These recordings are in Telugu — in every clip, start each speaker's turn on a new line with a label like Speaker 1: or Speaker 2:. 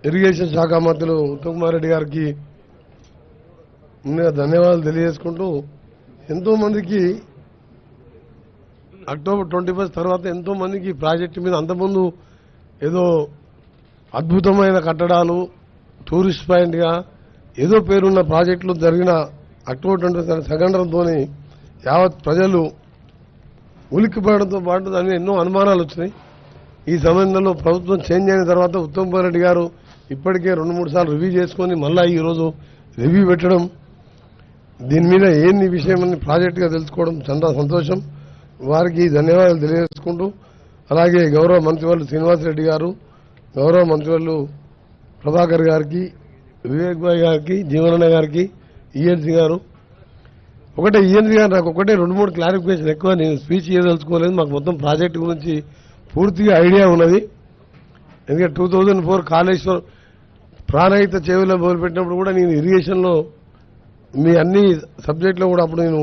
Speaker 1: ఇరిగేషన్ శాఖ మంత్రులు ఉత్తమ్ కుమార్ రెడ్డి గారికి ముందుగా ధన్యవాదాలు తెలియజేసుకుంటూ ఎంతో మందికి అక్టోబర్ 21 తర్వాత ఎంతో మందికి ప్రాజెక్టు మీద అంతకుముందు ఏదో అద్భుతమైన కట్టడాలు టూరిస్ట్ పాయింట్గా ఏదో పేరున్న ప్రాజెక్టులు జరిగిన అక్టోబర్ 21 సంఘటనతో యావత్ ప్రజలు ఉలిక్కిపడడంతో పాటు దాని ఎన్నో అనుమానాలు వచ్చినాయి. ఈ సమయంలో ప్రభుత్వం చేంజ్ అయిన తర్వాత ఉత్తమ్ కుమార్ రెడ్డి గారు ఇప్పటికే 2-3 సార్లు రివ్యూ చేసుకుని మళ్ళా ఈరోజు రివ్యూ పెట్టడం, దీని మీద ఏంది విషయం అని ప్రాజెక్టుగా తెలుసుకోవడం చాలా సంతోషం. వారికి ధన్యవాదాలు తెలియజేసుకుంటూ అలాగే గౌరవ మంత్రివర్లు శ్రీనివాసరెడ్డి గారు, గౌరవ మంత్రివర్లు ప్రభాకర్ గారికి, వివేక్ భాయ్ గారికి, జీవనన్న గారికి, ఈఎన్సీ గారు ఒకటే ఈఎన్సీ గారు నాకు ఒకటే 2-3 క్లారిఫికేషన్ ఎక్కువ నేను స్పీచ్ ఇవ్వదలుచుకోలేదు. మాకు మొత్తం ప్రాజెక్టు గురించి పూర్తిగా ఐడియా ఉన్నది. ఎందుకంటే 2004 కాళేశ్వరం ప్రాణహిత చెవుల్లో మొదలుపెట్టినప్పుడు కూడా నేను ఇరిగేషన్లో మీ అన్ని సబ్జెక్టులో కూడా అప్పుడు నేను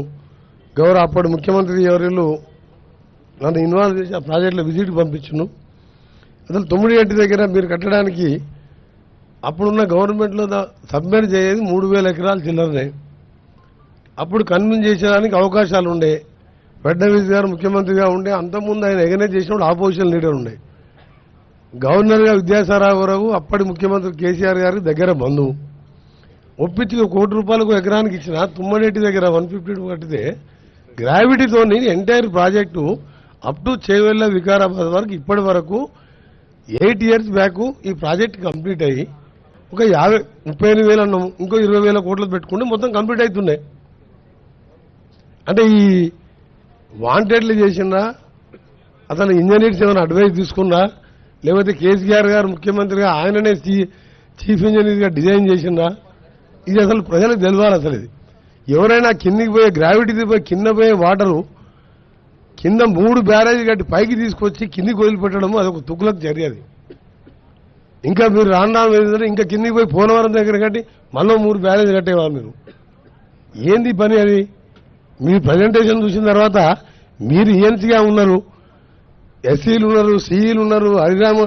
Speaker 1: గౌరవ అప్పటి ముఖ్యమంత్రి ఎవరిళ్ళు నన్ను ఇన్వాల్వ్ చేసి ఆ ప్రాజెక్టులో విజిట్కి పంపించును. అసలు తొమ్మిడిగట్టి దగ్గర మీరు కట్టడానికి అప్పుడున్న గవర్నమెంట్లో సబ్మిట్ చేయేది 3,000 ఎకరాలు చిల్లరనే. అప్పుడు కన్విన్స్ చేసేదానికి అవకాశాలు ఉండే. ఫడ్నవీస్ గారు ముఖ్యమంత్రిగా ఉండే, అంతకుముందు ఆయన ఎగనైజ్ చేసినప్పుడు ఆపోజిషన్ లీడర్ ఉండే. గవర్నర్గా విద్యాసాగరరావు అప్పటి ముఖ్యమంత్రి కేసీఆర్ గారికి దగ్గర బంధువు ఒప్పించి ₹1 కోటి ఎకరానికి ఇచ్చిన తుమ్మనేటి దగ్గర 152 కట్టితే గ్రావిటీతో entire project up to Chevella Vikarabad వరకు ఇప్పటి వరకు 8 ఇయర్స్ బ్యాక్ ఈ ప్రాజెక్ట్ కంప్లీట్ అయ్యి ఒక 38,000 అన్నాము, ఇంకో 20,000 కోట్లు పెట్టుకుంటే మొత్తం కంప్లీట్ అవుతున్నాయి. అంటే ఈ వాంటెడ్లు చేసిందా, అసలు ఇంజనీర్స్ ఏమైనా అడ్వైస్ తీసుకున్నా, లేకపోతే కేసీఆర్ గారు ముఖ్యమంత్రిగా ఆయననే చీఫ్ ఇంజనీర్గా డిజైన్ చేసిందా, ఇది అసలు ప్రజలకు తెలియాలి. అసలు ఇది ఎవరైనా కిందికి పోయే గ్రావిటీ పోయి కింద పోయే వాటరు కింద 3 బ్యారేజ్ కట్టి పైకి తీసుకొచ్చి కిందికి వదిలిపెట్టడము అదొక తుక్కులకు చర్య. అది ఇంకా మీరు రాను ఇంకా కిందికి పోయి పోలవరం దగ్గర కట్టి మళ్ళీ 3 బ్యారేజ్ కట్టేవారు. మీరు ఏంది పని అది? మీ ప్రజెంటేషన్ చూసిన తర్వాత మీరు ఈఎన్సీగా ఉన్నారు, ఎస్సీలు ఉన్నారు, సిఈలు ఉన్నారు, హరిరామ